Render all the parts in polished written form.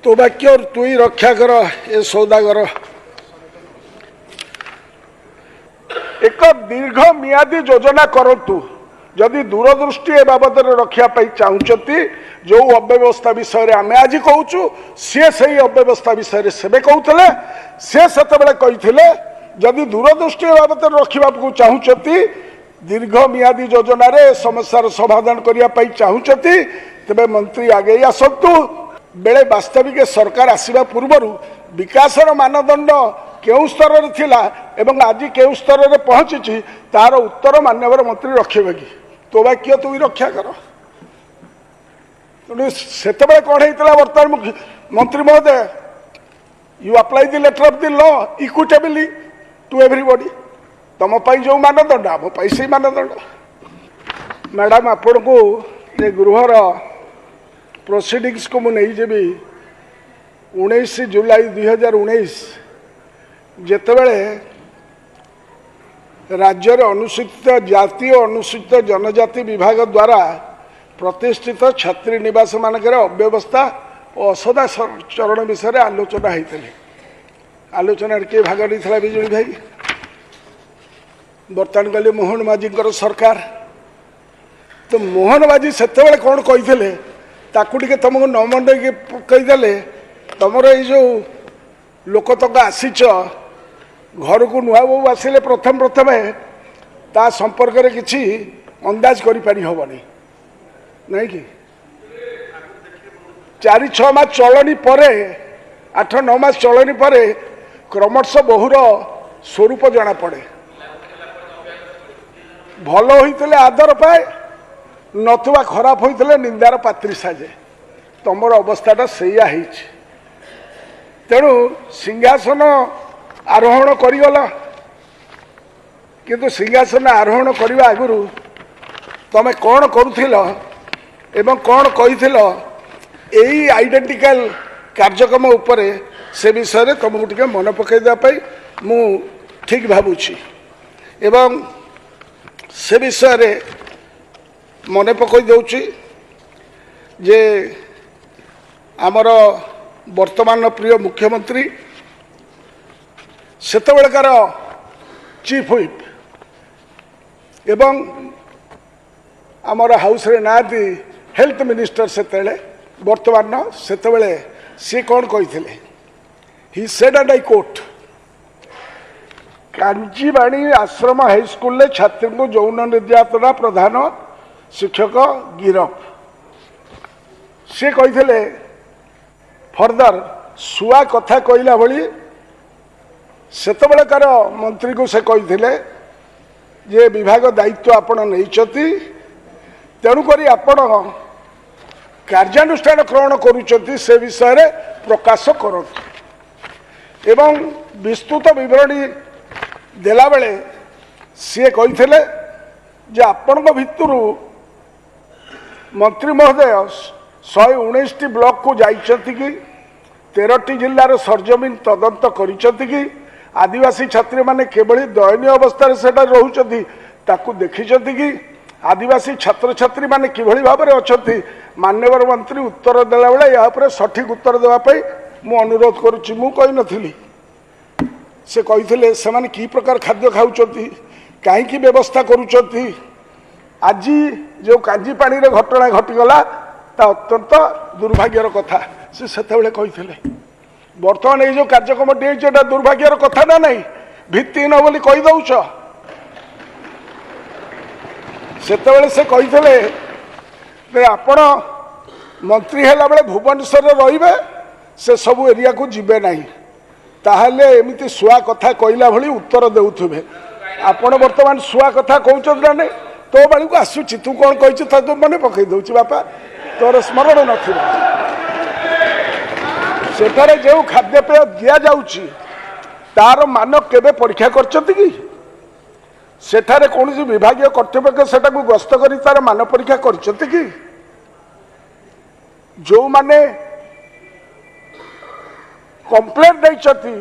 तो वाक्य और तु ही रक्षा कर ए सौदागर एक दीर्घ मियादी योजना करतु जदि दूरदृष्टि ए बाबद रखापी चाहती जो अव्यवस्था विषय आम आज कहूँ सी से अव्यवस्था विषय से कहते से कहते जदि दूरदृष्टि बाबद रखा चाहती दीर्घ मियादी योजना रे समस्या समाधान करने चाहती तेरे मंत्री आगे आसतु बेले वास्तविक सरकार आसवा पूर्व विकासर मानदंड केउ स्तर थिला एवं आज केउ स्तर रे पहुंची तार उत्तर माननीय मंत्री रखे कि तो वाक्य तु रक्षा कर से कौन होता बर्तमान मंत्री महोदय you apply the letter of the law equitably to everybody तुम जो मानदंड आम से मानदंड मैडम आपण को ये गृहर प्रोसीडिंग्स को मुझे जीवी 19 जुलाई 2019 जेतेबेले राज्यर अनुसूचित जाति और अनुसूचित जनजाति विभाग द्वारा प्रतिष्ठित छात्री निवास मानक अव्यवस्था और असदाचरण विषय आलोचना होती आलोचना किए भाग नहीं बिजुली भाई बर्तमान गले मोहन माझी सरकार तो मोहन माझी से कौन कही ताकूटे तुमको न मंडे कहीदे तुम यो लोक तक आसीच घर को नुआ बो आसिले प्रथम प्रथम ता संपर्क रे किछि अंदाज करि पारि होबनी नहीं कि 4-6 मास चलनी परे 8-9 मास चलनी परे क्रमश बहुर स्वरूप जना पड़े भल होइतले आदर पाए नथुवा खराब होइतले निंदार पात्री साजे तुमर अवस्थाटा सैया हिच तेणु सिंहासन आरोहण करिगला किंतु सिंहासन आरोहण करने आगु तमें कौन करुथिल एवं कौन कहीथिल यही आइडेंटिकल कार्यक्रम उपरे से विषय तुमको टिके मन पकईदेवाई मु ठीक भावुची एवं से विषय मन पकई दउची जे आमर वर्तमान प्रिय मुख्यमंत्री सेतबेलकार चीफ व्हिप एवं आमर हाउस रे नादी हेल्थ मिनिस्टर सेतेले वर्तमान सेतेबेले सी कौन कही he said and I quote Kanjibani Ashram high school छात्री को यौन निर्यातना प्रधान शिक्षक गिरफ सी कही फर्दर सुआ कथा कहला भली सेतबेलकार मंत्री को से कही जे विभाग दायित्व आपण नहीं तेणुक आपण कार्यानुष्ठान ग्रहण करुँच से विषय प्रकाश करतु एवं विस्तृत विवरणी देला बेले सी कही जे आपण भितर मंत्री महोदय 119 ब्लॉक को जाइछंती कि 13टी जिल्लार सरजमीन तदंत करिछंती कि आदिवासी छात्री माने केवली दयनीय अवस्था सेटा रहउछंती ताकू देखिछंती कि आदिवासी छात्र छात्री माने किभली भाव में अछंती माननीय मंत्री उत्तर देला बेले या पर सठिक उत्तर देवा पई मु अनुरोध करुछि मु कहि नथिली से कहिथिले से माने की प्रकार खाद्य खाउछंती काहे की व्यवस्था करूछंती आज जो कांजी पानी रे घटना घटिगला ता अत्यंत दुर्भाग्यर कथा से सेतेबेले कहिथिले बर्तमान ये जो कार्यक्रम टा दुर्भाग्यर कथा ना नहीं भित्तिहीन बोली कही दौच सेतेबेले से कही आपण मंत्री हैला बेले भुवनेश्वर रहिबे से सब एरिया को जीवे नहीं ताहले एमिति सुआ कथा कहला भली उत्तर देउथबे आपण वर्तमान सुआ कथा कहउछन ना नहीं तो बाली को आसुची तू कौन कहिछ तो मने पकई दउची बापा तोर स्मरण नथिबा सेठारे जो खाद्यपेय दिया जाउची तार मान केबे परीक्षा करछंती कि सेठारे कौन विभाग कर्तव्य सेटा को गस्त करी तार मान परीक्षा करछंती कि जो माने कंप्लेंट दैछंती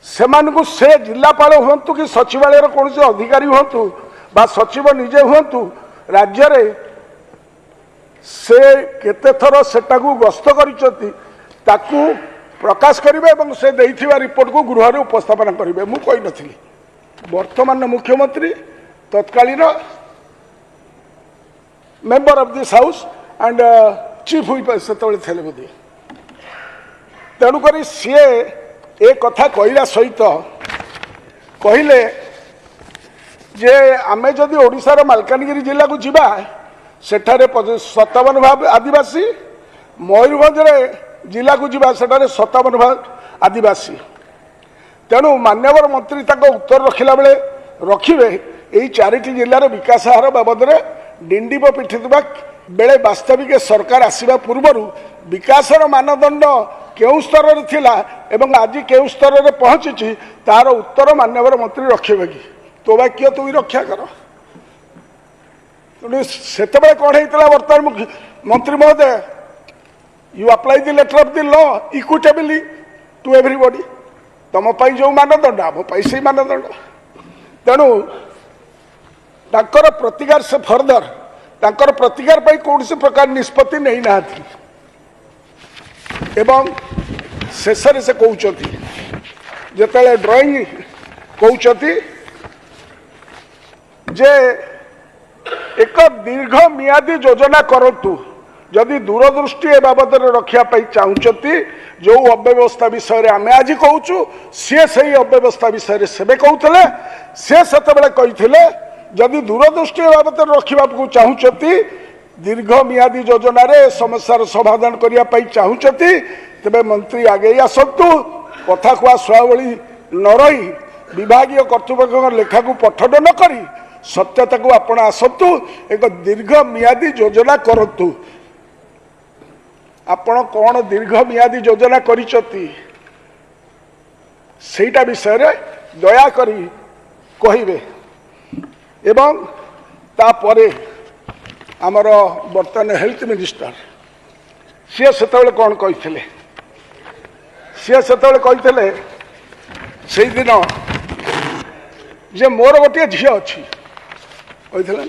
सेमानकु से जिलापाल हुंतु कि सचिवालय कौन अधिकारी हुंतु बा सचिव निजे हुंतु राज्य रे से केते थर सेटा को गस्त करिछंती ताकू प्रकाश करेंगे और से देइथिबा रिपोर्ट को गृह उपस्थापन करेंगे। मु कही नथिली वर्तमान मुख्यमंत्री तत्कालीन member of this house and chief हुई से थे बोधे। तेणुक सी ए कथा कहला सहित कहले जे आमे जदि ओडिशार मालकानगिरी जिला को जीवा सेठारे 57 भाग आदिवासी, मयूरभंज जिला को जीवा सेठारे 57 भाग आदिवासी। तेणु मान्यवर मंत्री तक उत्तर रखिला बेले रखिबे एई 4टी जिलार विकास हार बाबद डिंडीब पिठिबा बेले वास्तविक सरकार आसीबा पूर्वरु विकासर मानदंड केउ स्तर रे थिला एवं आज केउ स्तर रे पहुंची तार उत्तर मान्यवर मंत्री रखिबे कि तो वाक्य तू रक्षा कर। से कौन होता बर्तमान मंत्री महोदय you apply the letter of the law equitably to everybody. तुम जो मानदंड आम से मानदंड। तेणु ताकर प्रतिकार से फर्दर ताकर प्रतिकार कौन से प्रकार निष्पत्ति नहीं ना एवं शेष से कहते जिते ड्रॉइंग कहते जे एक दीर्घ मियादी योजना करतु जदि दूरदृष्टि ए बाबद रखापी चाहते जो अव्यवस्था विषय आम आज कहूँ सी से अव्यवस्था विषय से कहते सी से कहते जदि दूरदृष्टि बाबद रखा चाहते दीर्घ मियादी योजना समस्यार समाधान करने चाहते तेरे मंत्री आगे आसतु कथा कुआ शुआवली न रही विभाग कर्तृपक्ष लेखा को पठन न करी सत्यता को आपण आसतु एक दीर्घ मियादी योजना करतु। आपण कौन दीर्घ मियादी योजना करिसती सेटा विषय रे दया करी कहिबे। एवं तापरे आमर वर्तमान हेल्थ मिनिस्टर सी से कौन कही सी से कही से दिन जे मोर गोटे झी अच्छी कही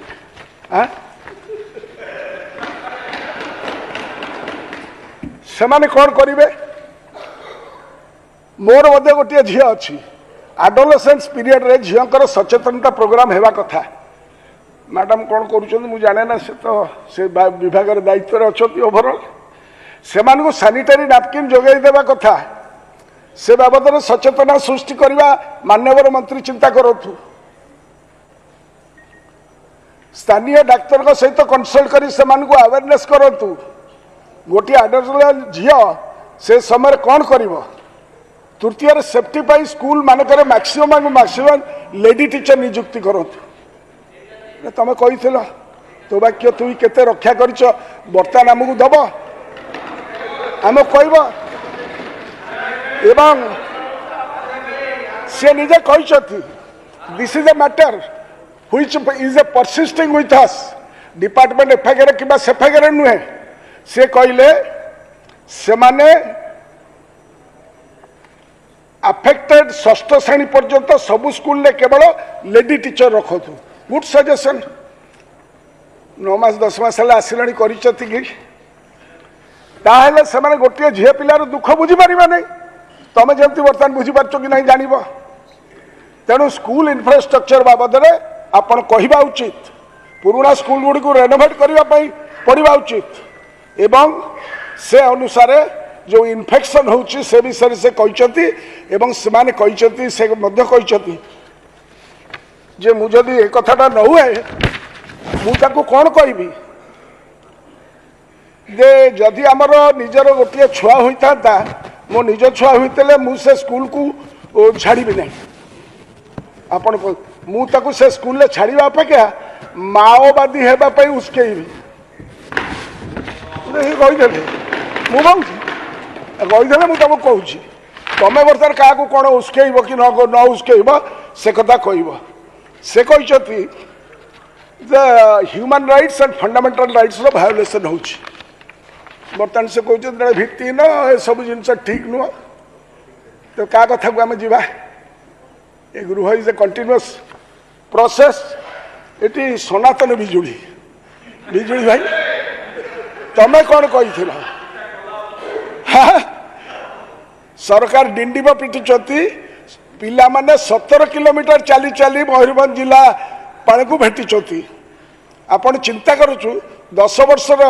से माने कौन करेंगे मोर मध्य गोटे झी अच्छी आडोलेसेंस पीरियड रे झीकर सचेतनता प्रोग्राम हेबा कथा। मैडम कौन कर जाने ना से तो से विभाग दायित्व अच्छा ओभरऑल से सानिटारी नैपकिन जोगाई देवा कथा से बाबद सचेतना सृष्टि करने मान्यवर मंत्री चिंता करूँ। स्थानीय डाक्तर सहित कनसल्ट कर अवेयरनेस करूँ। गोटे आडोलेसेंट झील से समय कौन कर तृतीय सेफ्टी पाई स्कूल मानक मैक्सिमम लेडी टीचर नियुक्ति करूँ। तुम कही तो वाक्य तु केते रक्षा कर बर्तमान आमको दब आम कह एवं सी निजे कहते this is a matter which is a persisting with us department FIR कि सेफआईआर नुहे से कहले से माने अफेक्टेड षष्ठ श्रेणी पर्यंत सबु स्कूल ले केवल लेडी टीचर रखतु। गुड सजेशन 9 मास 10 मास आसिलानी करिसति कि ताहेले से माने गोटे झिया पिलार दुख बुझी पारिबा नहीं। तमे जमती बर्तमान बुझी पारछो कि नहीं जानिबो। तेणु स्कूल इंफ्रास्ट्रक्चर बाबद रे आपण कहिबा उचित पुराना स्कूल गुडी को रेनोवेट करबा पई पड़िबा उचित एवं से अनुसार जो इन्फेक्शन होची से विषय से कहते एवं से माने कहते से मध्य कहते जे मु जदि ए कथाटा न हुए मु ताको कौन कहबी जे जदि आमर निजर गोटे छुआ होता मो निज छुआ होते मु से स्कूल को छाड़ी नहीं आपण मु ताको से स्कूल ले छाड़िबा अपेक्षा माओवादी हेबा पई उसकेइबी कहीदेले मु कहीदेले मु तुमको कहूँ तुम बर्तमान क्या कौन उस्केब कि न उस्केब से कथा कह से कहते human rights and fundamental rights violation हो बर्तमान से कहते भित्तिहीन ए सब जिन ठीक नुह तो क्या कथा को आम जा ए गृह इज ए कंटिन्यूअस प्रोसेस ये सनातन बिजुली बिजुली भाई तमें कौन कही हाँ सरकार डिंडिब पिटुंट पिला माने 17 किलोमीटर चली चली मयूरभंज जिला पाण को भेटी आपण चिंता करूँ 10 वर्षर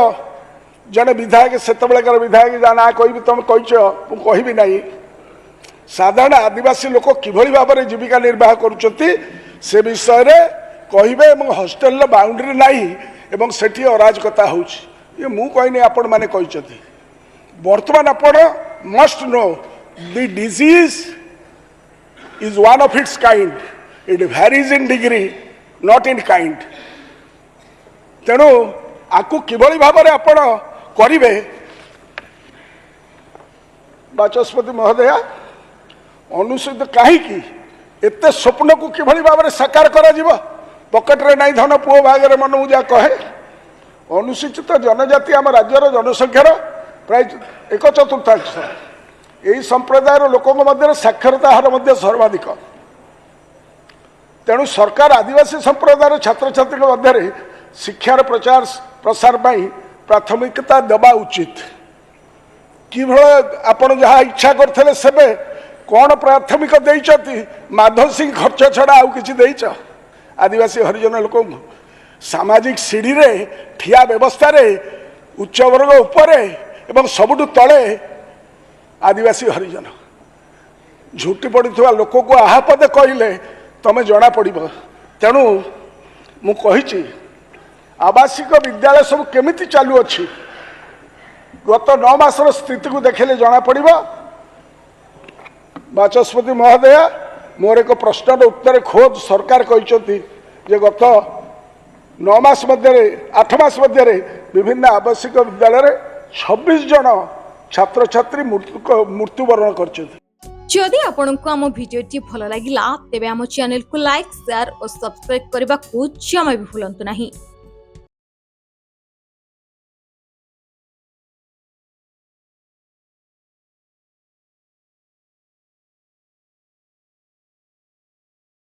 जड़े विधायक से विधायक ना कह तुम कही ना साधारण आदिवासी लोक किभली भाव में जीविका निर्वाह करुँच से विषय कहे हॉस्टेल बाउंड्री नहीं सेठी अराजकता होची मु कहनी आपण मैंने बर्तमान आपण must know the disease is one of its kind it varies in degree not in kind तेणु आपको किभली भाव में आपण करेंगे बाचस्पति महोदया अनुसूचित कहीं एत स्वप्न को किभली भाव में साकार करा पकेट रे नहीं धन पुओ भागे मन मुझा कहे अनुसूचित जनजाति आम राज्यर जनसंख्यार प्राय 1/4 यही संप्रदायर लोकों मध्य साक्षरता हार सर्वाधिक तेणु सरकार आदिवासी संप्रदायर छात्र छात्री मध्य शिक्षार प्रचार प्रसार प्राथमिकता देवा उचित कि आपण जहाँ इच्छा करते सेबे कौन प्राथमिक देइछती माधव सिंह खर्च छड़ा आउ किछि देइछ आदिवासी हरिजन लोक सामाजिक सीढ़ी रे ठिया व्यवस्था रे उच्च वर्ग उपरे एवं सबुठु तले आदिवासी हरिजन झुटी पड़ुवा लोक को आहापदे कहले तमें जना पड़ तेणु मु कहिछि आवासिक विद्यालय सब केमिति चालू अछि गत 9 मासर स्थिति को देखले जना पड़िबो बाचस्पति महोदय मोर एक प्रश्नर उत्तर खोद सरकार कहते गत 9 मास मध्य 8 मास मध्य विभिन्न आवासिक विद्यालय 26 जन छात्र छात्री मृत्युवरण कर। जदि आपंक आम भिडी भल लगा तेब आम चैनल को लाइक शेयर और सब्सक्राइब करने को जमा भी भूलु नहीं।